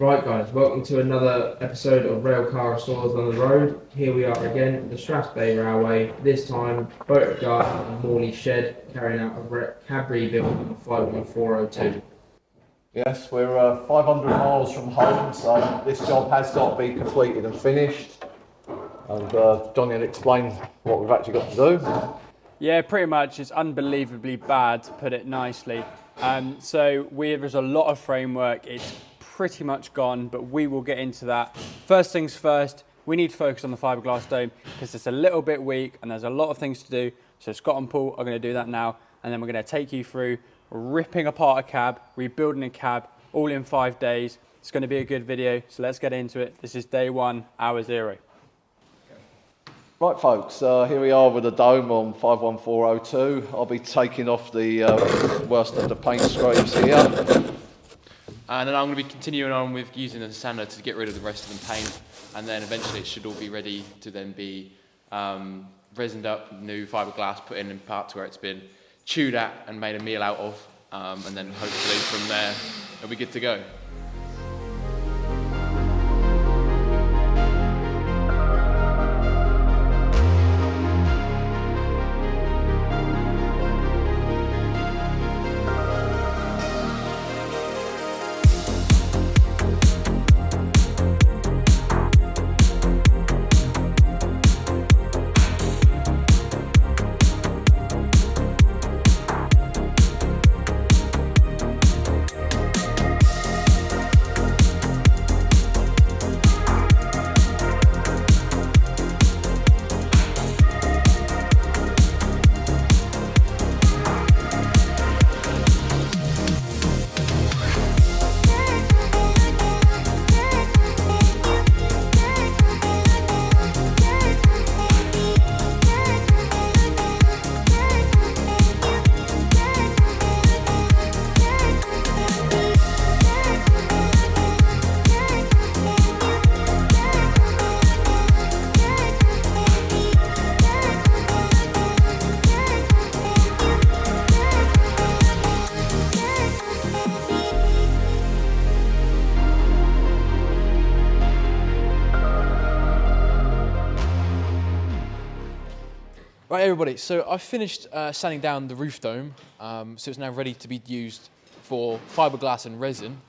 Right guys, welcome to another episode of Railcar Restorers on the road. Here we are again at the Strathspey Railway, this time boat at Garden and Morley Shed, carrying out a cab rebuild on 51402. Yes, we're 500 miles from home, so this job has got to be completed and finished. And Johnny will explain what we've actually got to do. Yeah, pretty much. It's unbelievably bad, to put it nicely. So there's a lot of framework. It's pretty much gone, but we will get into that. First things first, we need to focus on the fiberglass dome because it's a little bit weak and there's a lot of things to do. So Scott and Paul are going to do that now, and then we're going to take you through ripping apart a cab, rebuilding a cab, all in 5 days. It's going to be a good video, so let's get into it. This is day 1, hour 0. Right folks, here we are with the dome on 51402. I'll be taking off the worst of the paint scrapes here. And then I'm going to be continuing on with using the sander to get rid of the rest of the paint, and then eventually it should all be ready to then be resined up, new fiberglass put in parts where it's been chewed at and made a meal out of, and then hopefully from there it'll be good to go. Right everybody, so I've finished sanding down the roof dome, so it's now ready to be used for fiberglass and resin.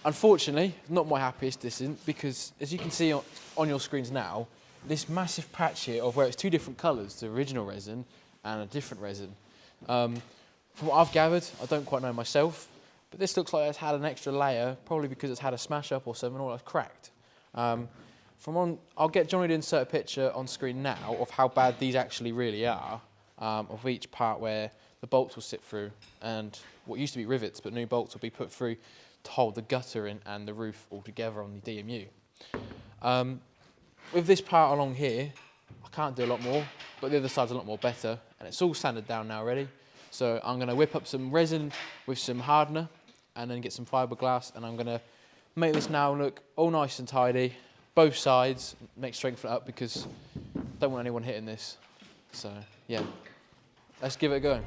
Unfortunately, not my happiest this isn't, because as you can see on your screens now, this massive patch here of where it's 2 different colours, the original resin and a different resin. From what I've gathered, I don't quite know myself, but this looks like it's had an extra layer, probably because it's had a smash up or something, or it's cracked. I'll get Johnny to insert a picture on screen now of how bad these actually really are, of each part where the bolts will sit through, and what used to be rivets, but new bolts will be put through to hold the gutter in and the roof all together on the DMU. With this part along here, I can't do a lot more, but the other side's a lot more better, and it's all sanded down now already. So I'm going to whip up some resin with some hardener, and then get some fiberglass, and I'm going to make this now look all nice and tidy. Both sides, make strength it up because I don't want anyone hitting this. So yeah, let's give it a go.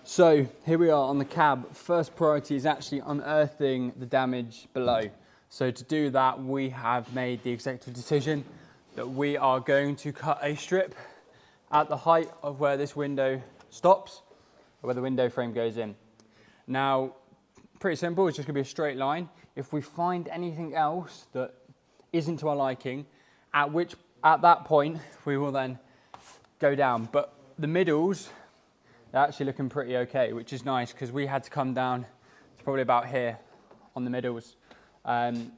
So here we are on the cab. First priority is actually unearthing the damage below. So to do that, we have made the executive decision that we are going to cut a strip at the height of where this window stops, or where the window frame goes in. Now, pretty simple, it's just gonna be a straight line. If we find anything else that isn't to our liking, at that point, we will then go down. But the middles, they're actually looking pretty okay, which is nice because we had to come down to probably about here on the middles.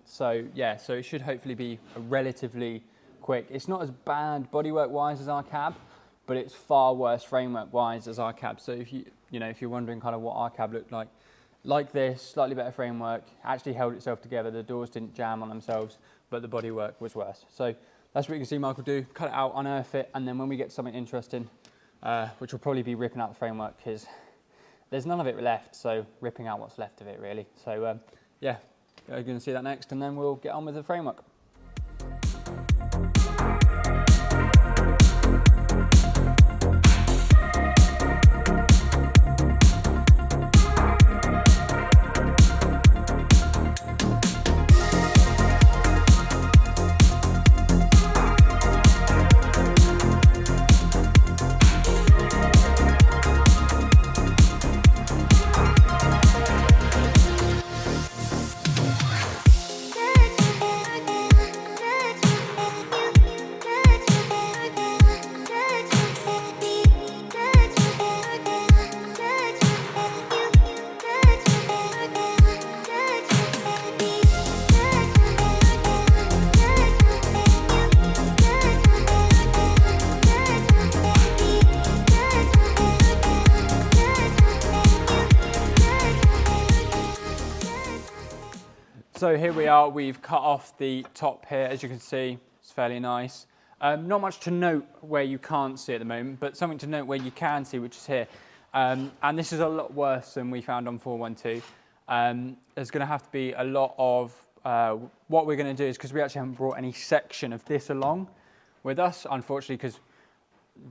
So yeah, so it should hopefully be a relatively quick. It's not as bad bodywork wise as our cab, but it's far worse framework wise as our cab. So if if you're wondering kind of what our cab looked like this, slightly better framework, actually held itself together. The doors didn't jam on themselves, but the bodywork was worse. So that's what you can see Michael do, cut it out, unearth it, and then when we get something interesting, which will probably be ripping out the framework, because there's none of it left, so ripping out what's left of it really. So yeah, you're going to see that next, and then we'll get on with the framework. So here we are, we've cut off the top here, as you can see, it's fairly nice. Not much to note where you can't see at the moment, but something to note where you can see, which is here. And this is a lot worse than we found on 412. There's going to have to be a lot of, what we're going to do is, because we actually haven't brought any section of this along with us, unfortunately, because,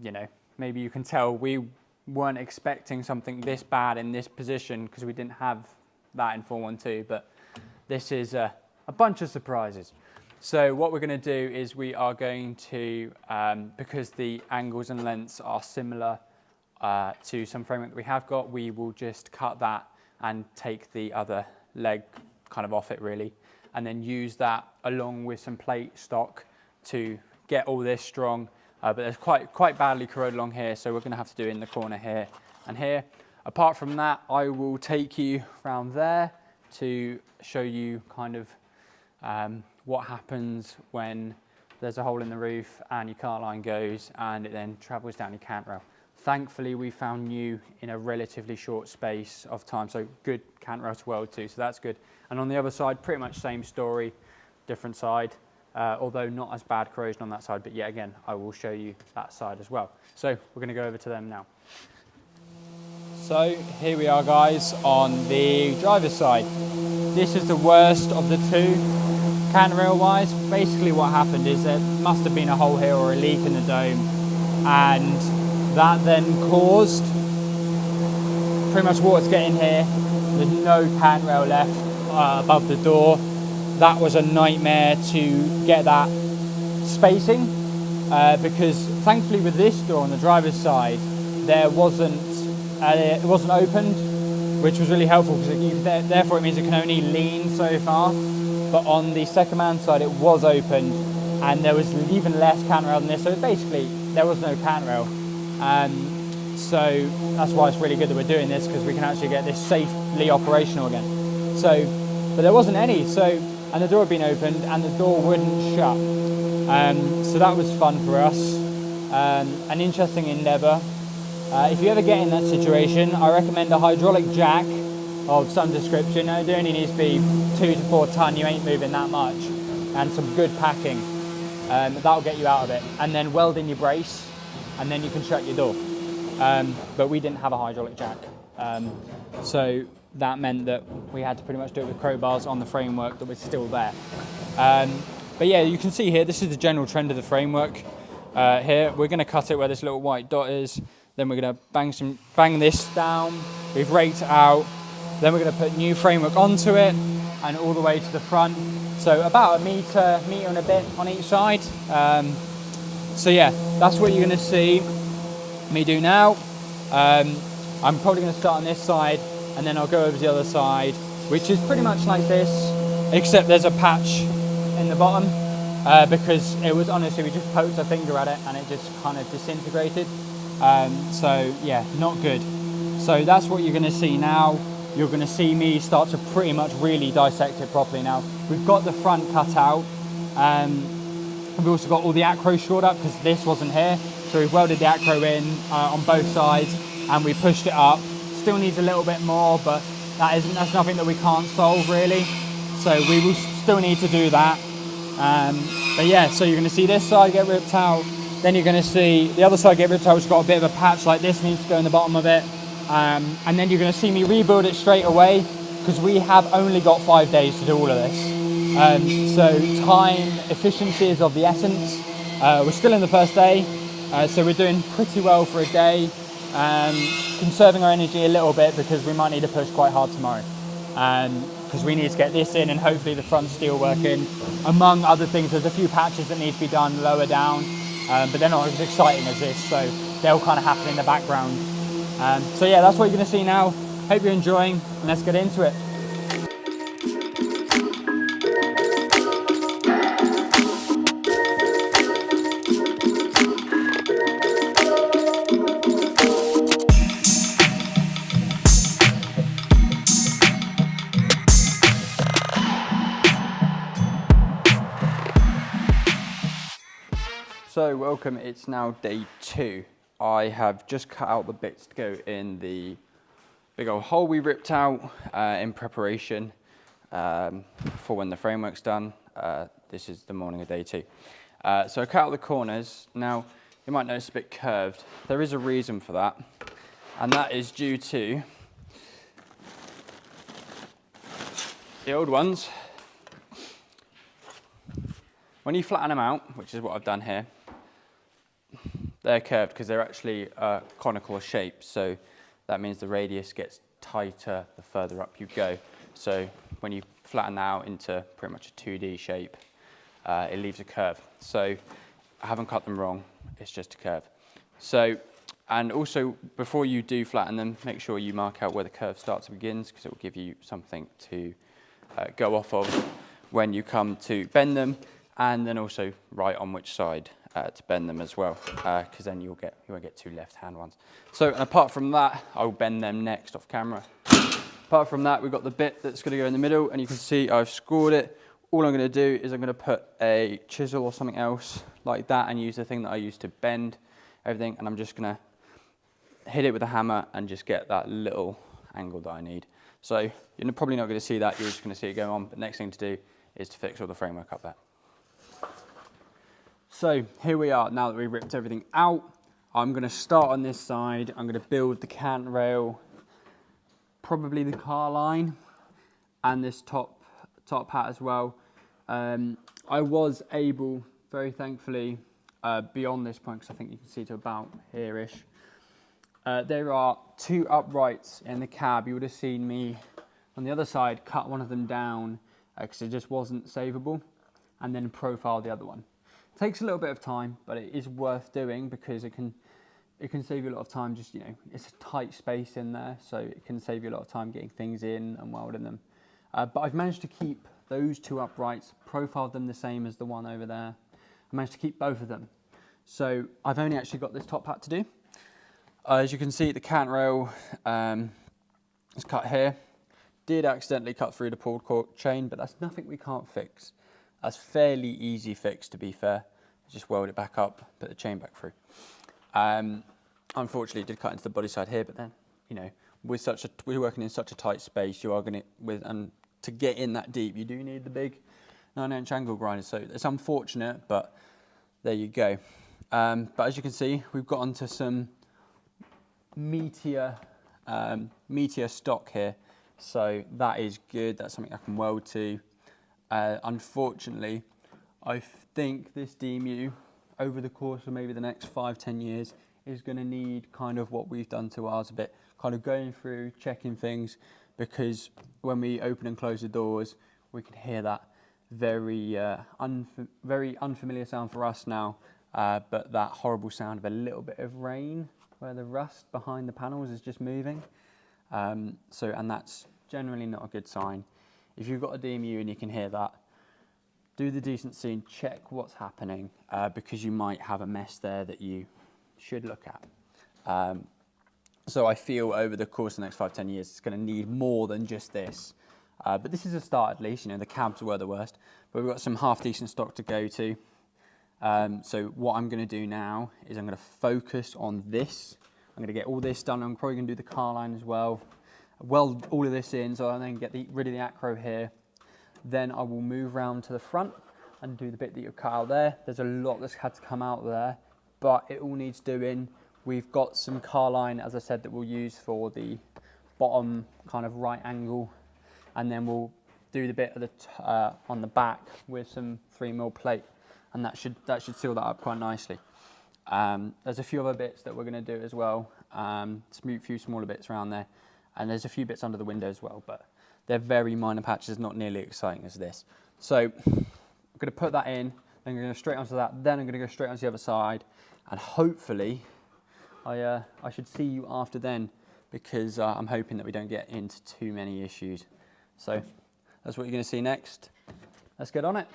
you know, maybe you can tell we weren't expecting something this bad in this position because we didn't have that in 412, but this is a bunch of surprises. So what we're going to do is we are going to, because the angles and lengths are similar to some framework that we have got, we will just cut that and take the other leg kind of off it really, and then use that along with some plate stock to get all this strong. But there's quite badly corroded along here, so we're going to have to do it in the corner here and here. Apart from that, I will take you around there to show you kind of what happens when there's a hole in the roof and your cart line goes and it then travels down your cant rail. Thankfully, we found new in a relatively short space of time, so good cant rail to weld to, so that's good. And on the other side, pretty much same story, different side, although not as bad corrosion on that side, but yet again, I will show you that side as well. So we're going to go over to them now. So here we are guys on the driver's side. This is the worst of the two, cant rail wise. Basically what happened is there must have been a hole here or a leak in the dome, and that then caused pretty much water to get in here. There's no cant rail left above the door. That was a nightmare to get that spacing because thankfully with this door on the driver's side there it wasn't opened, which was really helpful because therefore it means it can only lean so far. But on the second man side it was opened and there was even less cant rail than this, so basically there was no cant rail. So that's why it's really good that we're doing this, because we can actually get this safely operational again. So, but there wasn't any, and the door had been opened and the door wouldn't shut. So that was fun for us, an interesting endeavour. If you ever get in that situation, I recommend a hydraulic jack of some description. It only needs to be 2 to 4 ton, you ain't moving that much, and some good packing. That'll get you out of it. And then weld in your brace, and then you can shut your door. But we didn't have a hydraulic jack. So that meant that we had to pretty much do it with crowbars on the framework that was still there. But yeah, you can see here, this is the general trend of the framework. Here, we're going to cut it where this little white dot is. Then we're going to bang this down. We've raked it out. Then we're going to put new framework onto it and all the way to the front. So about a metre and a bit on each side. So yeah, that's what you're going to see me do now. I'm probably going to start on this side and then I'll go over to the other side, which is pretty much like this, except there's a patch in the bottom because it was honestly, we just poked our finger at it and it just kind of disintegrated. So yeah, not good. So that's what you're going to see now. You're going to see me start to pretty much really dissect it properly now. We've got the front cut out. We've also got all the acro shored up because this wasn't here. So we've welded the acro in on both sides and we pushed it up. Still needs a little bit more, but that's nothing that we can't solve really. So we will still need to do that. But yeah, so you're going to see this side get ripped out, then you're going to see the other side get ripped out, which has got a bit of a patch like this, needs to go in the bottom of it. And then you're going to see me rebuild it straight away, because we have only got 5 days to do all of this. So time efficiency is of the essence. We're still in the first day, so we're doing pretty well for a day. Conserving our energy a little bit because we might need to push quite hard tomorrow. Because we need to get this in and hopefully the front steel working. Among other things, there's a few patches that need to be done lower down, but they're not as exciting as this, so they'll kind of happen in the background. So yeah, that's what you're going to see now. Hope you're enjoying, and let's get into it. So welcome, it's now day 2. I have just cut out the bits to go in the big old hole we ripped out in preparation for when the framework's done. This is the morning of day 2. So I cut out the corners. Now, you might notice a bit curved. There is a reason for that, and that is due to the old ones. When you flatten them out, which is what I've done here, they're curved because they're actually a conical shape, so that means the radius gets tighter the further up you go. So when you flatten out into pretty much a 2D shape, it leaves a curve. So I haven't cut them wrong, it's just a curve. So, and also before you do flatten them, make sure you mark out where the curve starts and begins, because it will give you something to go off of when you come to bend them, and then also write on which side to bend them as well, because then you won't get 2 left-hand ones. So apart from that, I'll bend them next off camera. Apart from that, we've got the bit that's going to go in the middle, and you can see I've scored it. All I'm going to do is I'm going to put a chisel or something else like that and use the thing that I use to bend everything, and I'm just going to hit it with a hammer and just get that little angle that I need. So you're probably not going to see that, you're just going to see it go on, but next thing to do is to fix all the framework up there. So here we are, now that we've ripped everything out. I'm going to start on this side. I'm going to build the cant rail, probably the car line, and this top hat as well. I was able, very thankfully, beyond this point, because I think you can see to about here-ish, there are 2 uprights in the cab. You would have seen me on the other side cut one of them down because it just wasn't savable, and then profile the other one. It takes a little bit of time, but it is worth doing because it can save you a lot of time. Just, you know, it's a tight space in there, so it can save you a lot of time getting things in and welding them. But I've managed to keep those 2 uprights, profiled them the same as the one over there. I managed to keep both of them. So I've only actually got this top hat to do. As you can see, the cant rail is cut here. Did accidentally cut through the pulled cord chain, but that's nothing we can't fix. That's fairly easy fix, to be fair. Just weld it back up, put the chain back through. Unfortunately, it did cut into the body side here, but then, you know, we're working in such a tight space, you are going to, and to get in that deep, you do need the big 9-inch angle grinder. So it's unfortunate, but there you go. But as you can see, we've got onto some meteor stock here. So that is good. That's something I can weld to. Unfortunately, I think this DMU, over the course of maybe the next 5-10 years, is going to need kind of what we've done to ours a bit, kind of going through, checking things, because when we open and close the doors, we can hear that very unfamiliar sound for us now, but that horrible sound of a little bit of rain, where the rust behind the panels is just moving. And that's generally not a good sign. If you've got a DMU and you can hear that, do the decency and check what's happening, because you might have a mess there that you should look at. So I feel over the course of the next 5-10 years, it's going to need more than just this. But this is a start at least. You know, the cabs were the worst, but we've got some half decent stock to go to. So what I'm going to do now is I'm going to focus on this. I'm going to get all this done. I'm probably going to do the car line as well. Weld all of this in, so I then get rid of the acro here. Then I will move round to the front. and do the bit that you cut out there. There's a lot that's had to come out there, but it all needs doing. We've got some car line, as I said, that we'll use for the bottom kind of right angle, and then we'll do the bit of the on the back with some 3mm plate, and that should seal that up quite nicely. There's a few other bits that we're going to do as well, a few smaller bits around there, and there's a few bits under the window as well, but they're very minor patches, not nearly exciting as this. So I'm going to put that in, then I'm going to go straight onto that, then I'm going to go straight onto the other side, and hopefully I should see you after then, because I'm hoping that we don't get into too many issues. So that's what you're going to see next. Let's get on it.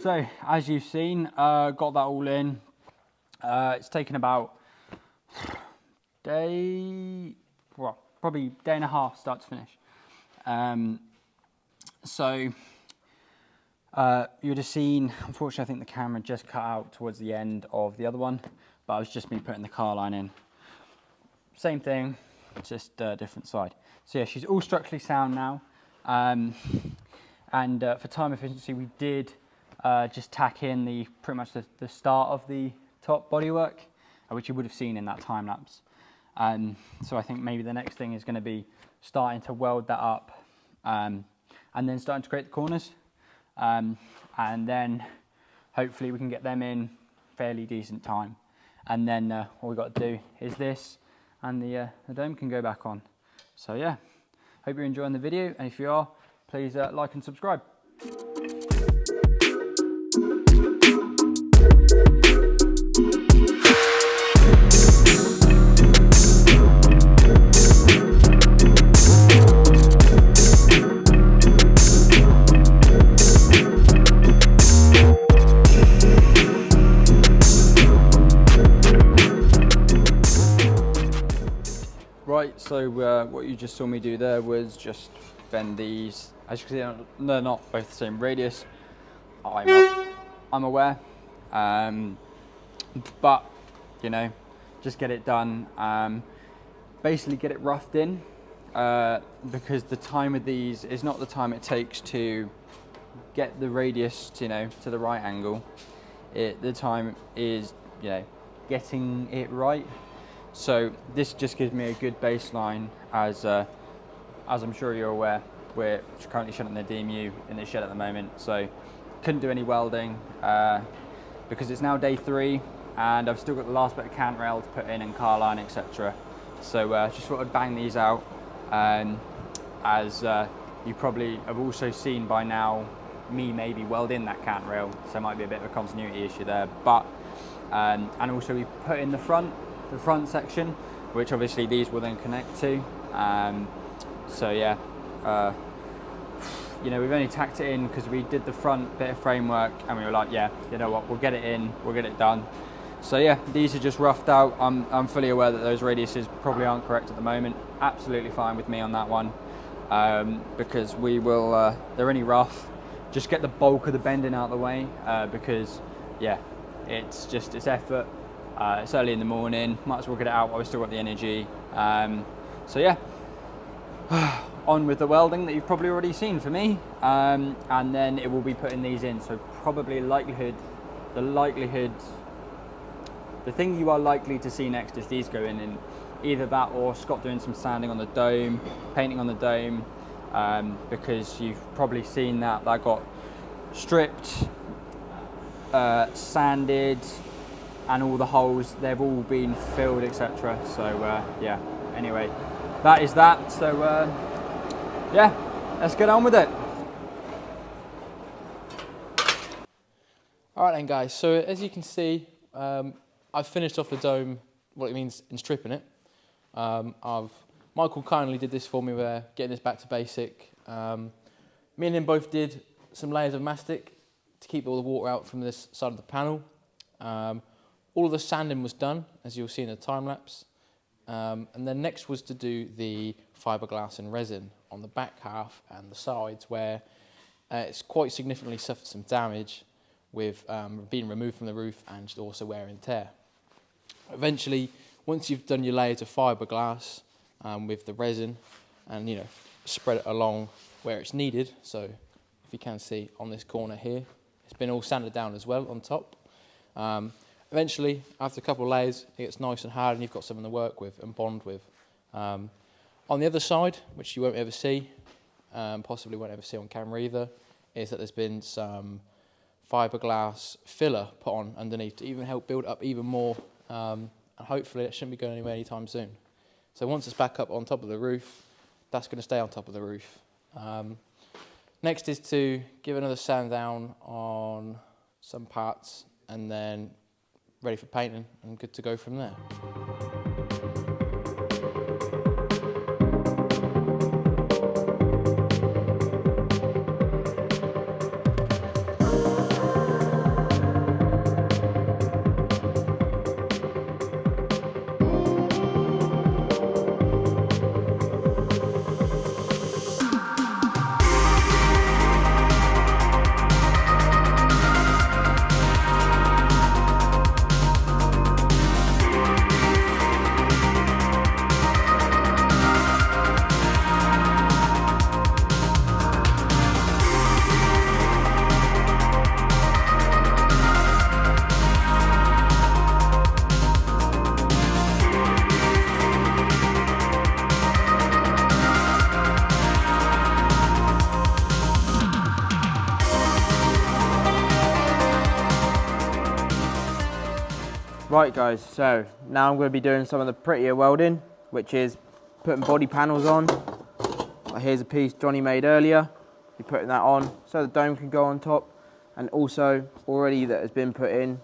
So as you've seen, got that all in. It's taken about probably day and a half start to finish. You would have seen, unfortunately I think the camera just cut out towards the end of the other one, but it was just me putting the car line in. Same thing, just a different side. So yeah, she's all structurally sound now. For time efficiency, we did just tack in pretty much the start of the top bodywork, which you would have seen in that time lapse. So I think maybe the next thing is going to be starting to weld that up, and then starting to create the corners, and then hopefully we can get them in fairly decent time. And then all we've got to do is this, and the dome can go back on. So yeah, hope you're enjoying the video, and if you are, please like and subscribe. Right, so what you just saw me do there was just bend these. As you can see, they're not both the same radius. I'm aware, but you know, just get it done. Basically, get it roughed in, because the time of these is not the time it takes to get the radius, to the right angle. The time is, getting it right. So this just gives me a good baseline, as I'm sure you're aware. We're currently shutting the DMU in the shed at the moment, so couldn't do any welding because it's now day 3, and I've still got the last bit of cant rail to put in and car line, etc. So just thought I'd bang these out, as you probably have also seen by now, me maybe weld in that cant rail, so there might be a bit of a continuity issue there. But and also we put in the front section, which obviously these will then connect to. So yeah, we've only tacked it in because we did the front bit of framework, and we were like, yeah, you know what, we'll get it in, we'll get it done. So yeah, these are just roughed out. I'm fully aware that those radiuses probably aren't correct at the moment. Absolutely fine with me on that one, because we will, they're only rough. Just get the bulk of the bending out of the way, because yeah, it's effort It's early in the morning, might as well get it out while we've still got the energy. So yeah, on with the welding that you've probably already seen for me, and then it will be putting these in. So probably the thing you are likely to see next is these going in. Either that or Scott doing some sanding on the dome, painting on the dome, because you've probably seen that got stripped, sanded, and all the holes, they've all been filled, etc. So yeah, anyway, that is that. So yeah, let's get on with it. All right then guys, so as you can see, I've finished off the dome, what it means in stripping it. Michael kindly did this for me, where getting this back to basic. Me and him both did some layers of mastic to keep all the water out from this side of the panel. All of the sanding was done, as you'll see in the time lapse. And then next was to do the fiberglass and resin on the back half and the sides, where it's quite significantly suffered some damage with being removed from the roof and also wear and tear. Eventually, once you've done your layers of fiberglass with the resin, and spread it along where it's needed, so if you can see on this corner here, it's been all sanded down as well on top. Eventually, after a couple of layers, it gets nice and hard and you've got something to work with and bond with. On the other side, which you won't ever see, possibly won't ever see on camera either, is that there's been some fiberglass filler put on underneath to even help build up even more, and hopefully it shouldn't be going anywhere anytime soon. So once it's back up on top of the roof, that's going to stay on top of the roof. Next is to give another sand down on some parts, and then ready for painting and good to go from there. Right guys, so now I'm going to be doing some of the prettier welding, which is putting body panels on. Here's a piece Johnny made earlier. You're putting that on so the dome can go on top, and also already that has been put in,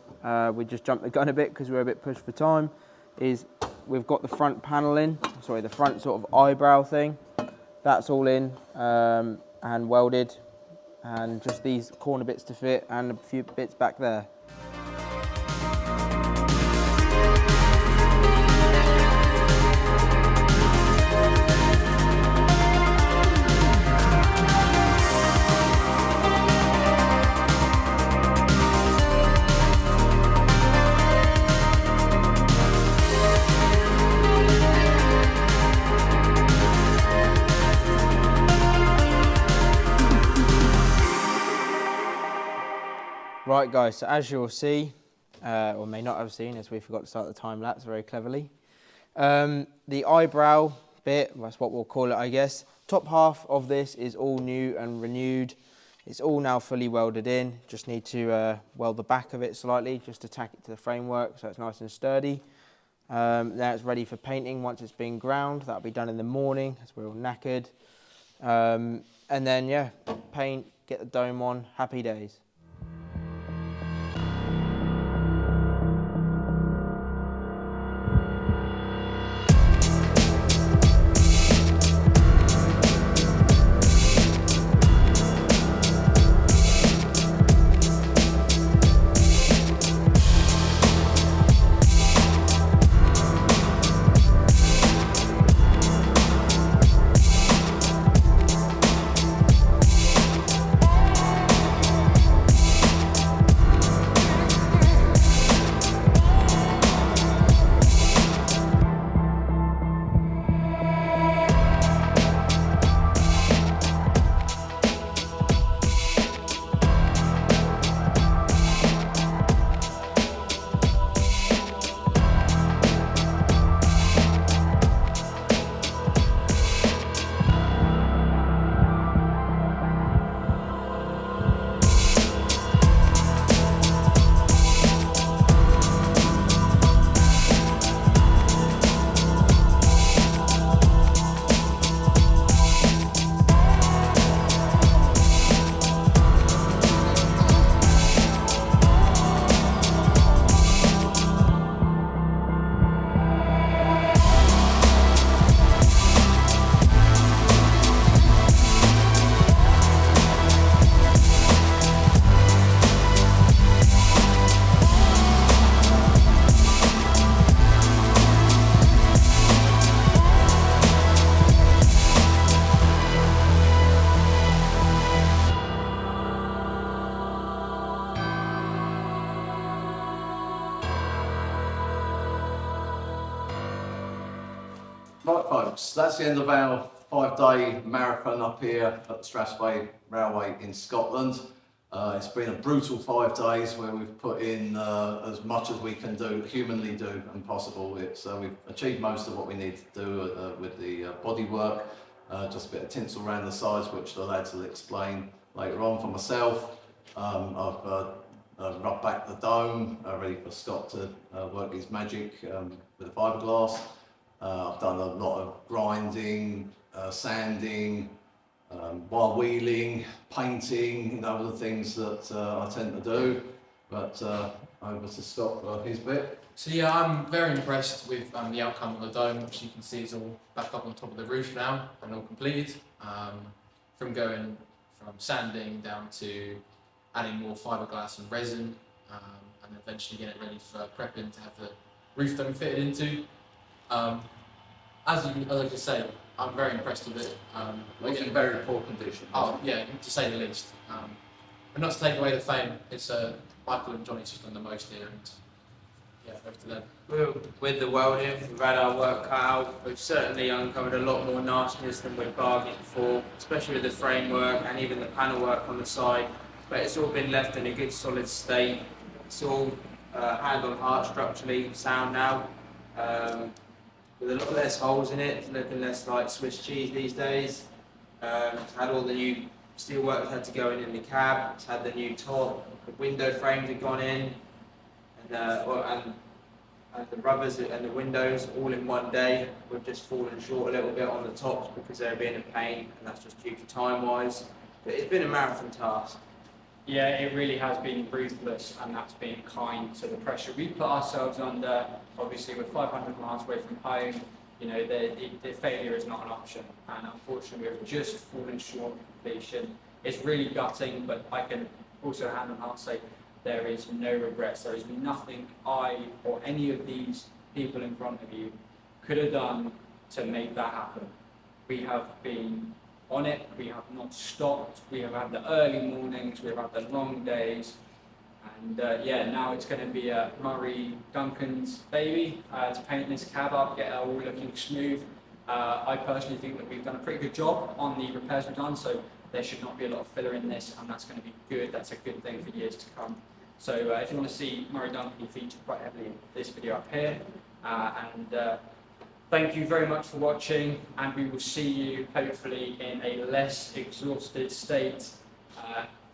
we just jumped the gun a bit because we're a bit pushed for time, is we've got the front panel in, sorry, the front sort of eyebrow thing. That's all in and welded, and just these corner bits to fit and a few bits back there. Right guys, so as you'll see, or may not have seen, as we forgot to start the time lapse very cleverly, the eyebrow bit, that's what we'll call it I guess, top half of this is all new and renewed. It's all now fully welded in, just need to weld the back of it slightly, just to tack it to the framework so it's nice and sturdy. Now it's ready for painting once it's been ground. That'll be done in the morning as we're all knackered. And then yeah, paint, get the dome on, happy days. Right folks, that's the end of our 5-day marathon up here at the Strathspey Railway in Scotland. It's been a brutal 5 days where we've put in as much as we can do, humanly do and possible. We've achieved most of what we need to do with the bodywork. Just a bit of tinsel around the sides, which the lads will explain later on. For myself, I've rubbed back the dome, ready for Scott to work his magic with the fiberglass. I've done a lot of grinding, sanding, while wheeling, painting, the things that I tend to do. But over to Scott for his bit. So yeah, I'm very impressed with the outcome of the dome, which you can see is all back up on top of the roof now and all completed. From going from sanding down to adding more fiberglass and resin, and eventually get it ready for prepping to have the roof dome fitted into. As I just say, I'm very impressed with it. It's in very poor condition. Oh yeah, to say the least. But not to take away the fame, it's Michael and Johnny's just done the most here, and yeah, over to them. With the welding, we've had our work cut out. We've certainly uncovered a lot more nastiness than we've bargained for, especially with the framework and even the panel work on the side. But it's all been left in a good solid state. It's all hand on heart, structurally sound now. With a lot less holes in it, it's looking less like Swiss cheese these days. It's had all the new steelwork that had to go in the cab. It's had the new top. The window frames have gone in, and the rubbers and the windows all in one day. We've just fallen short a little bit on the tops because they're being a pain, and that's just due to time-wise. But it's been a marathon task. Yeah, it really has been ruthless, and that's been kind to the pressure we put ourselves under. Obviously, we're 500 miles away from home. The failure is not an option, and unfortunately, we've just fallen short of completion. It's really gutting, but I can also hand on heart say there is no regrets. There is nothing I or any of these people in front of you could have done to make that happen. We have been on it, we have not stopped, we have had the early mornings, we have had the long days, and now it's going to be Murray Duncan's baby to paint this cab up, get it all looking smooth. I personally think that we've done a pretty good job on the repairs we've done, so there should not be a lot of filler in this, and that's going to be good. That's a good thing for years to come. So if you want to see Murray Duncan, he featured quite heavily in this video up here, thank you very much for watching, and we will see you hopefully in a less exhausted state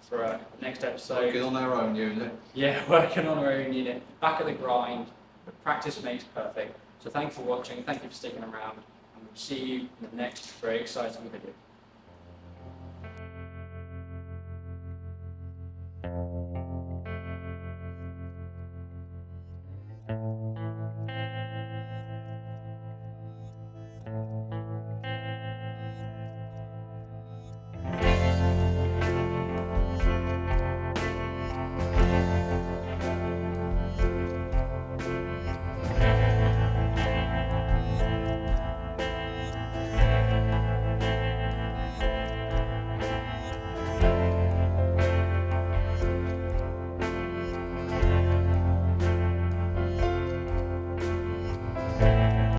for our next episode. Working on our own unit. Yeah, working on our own unit. Back at the grind. But practice makes perfect. So thanks for watching. Thank you for sticking around. And we'll see you in the next very exciting video.